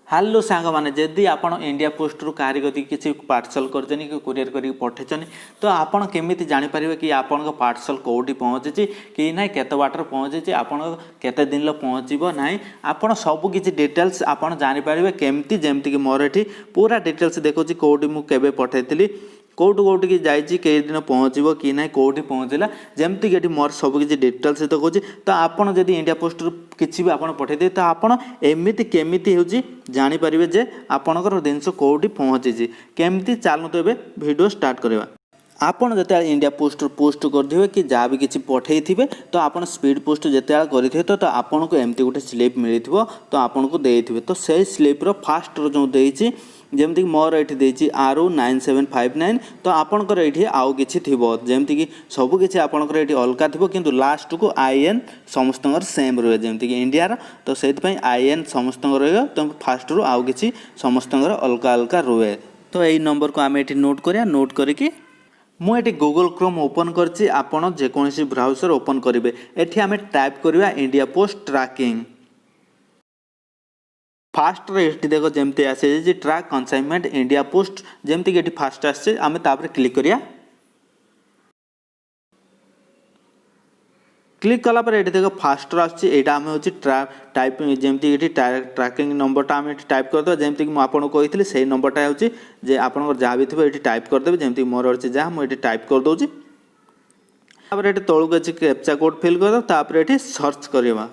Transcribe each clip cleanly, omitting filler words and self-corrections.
Hello सांग मैंने जदि आप इंडिया पोस्ट रु कहार किसी पार्सल कर कोरियर कर पठे तो आपड़ केमी जापर कि आपण पार्सल कौटी पहुँची कि ना केते बाटर पहुँची आपड़ केते दिन पहुँचब ना आपड़ सबकि डिटेल्स आप जापर केमती जमती मोर ये पूरा डिटेल्स देखो कौटी मुझे पठे कौटू कौटी की जाइए कई दिन पहुँचब कि ना कौटी पहुँचला जमती कि मोर सबकि डिटेल्स देखो तो आपड़ जब इंडिया पोस्ट किसी भी आप पठे तो आपड़ एमती केमी हूँ जापर जे आपणकर जिनस कौटी पहुँची केमती चलू तो ये वीडियो स्टार्ट करवा। आपड़ जो इंडिया पोस्ट करेंगे कि जहाँ भी किसी पठे थे तो आप स्पीड पोस्ट जिते करेंगे तो आपन को एमती गोटे स्लीप मिली तो आपन को देते तो से स्लीप्र फास्ट जो देती जमती मोर ये RU9759 तो आपणकर ये आउ कि जमती सबकि आपणकर ये अलग थी कि लास्ट को IN समस्त सेम रहे जमती इंडिया तो से IN समस्त रहा तो फास्ट रू आउ कि समस्त अलग अलग रुए तो यही नंबर को आम ये नोट करा नोट करके मुझे गूगल क्रोम ओपन करछि आपण जेकोसी ब्राउजर ओपन करेंगे एठी आम टाइप करवा इंडिया पोस्ट ट्रैकिंग फास्ट ये देख जमती आसे ट्रैक कनसाइनमेंट इंडिया पोस्ट जमती कि फास्ट आसे आम क्लिक करिया क्लिक कलापर ये देख फास्ट आम हूँ टाइप जमती ये ट्रैकिंग नंबरटा आम टाइप करदे जमती कि आपको कही से नंबरटा हूँ जे आप जहाँ भी थी ये टाइप करदे जमती मोर अच्छे जहाँ मुझे टाइप करदे ये तौक अच्छी कैप्चा कोड फिल करदे ये सर्च करवा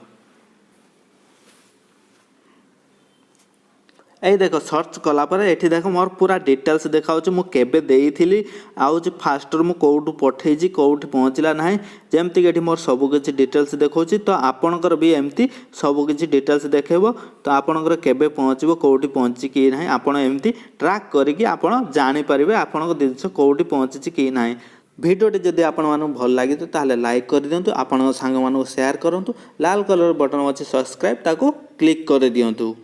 ये देख सर्च कलापर ये देख मोर पूरा डिटेल्स देखा मुझे आउ फास्टर मुझे कौटू पठे कौटी पहुँचला ना जमती कि मोर सबकि डिटेल्स देखा तो आपणकर भी एमती सबकि डिटेल्स देखेब तो आपणकर केबे पहुँचब कौटी पहुँची कि ना आपड़ एमती ट्रैक करके आपड़ जापर आपण जिनस कौटी पहुँची कि ना भिडियोटी जदि आपन भल लगे तो लाइक कर दिंतु आपण सांग मानू शेयर करूँ लाल कलर बटन अच्छे सब्सक्राइब ताको क्लिक कर दिंतु।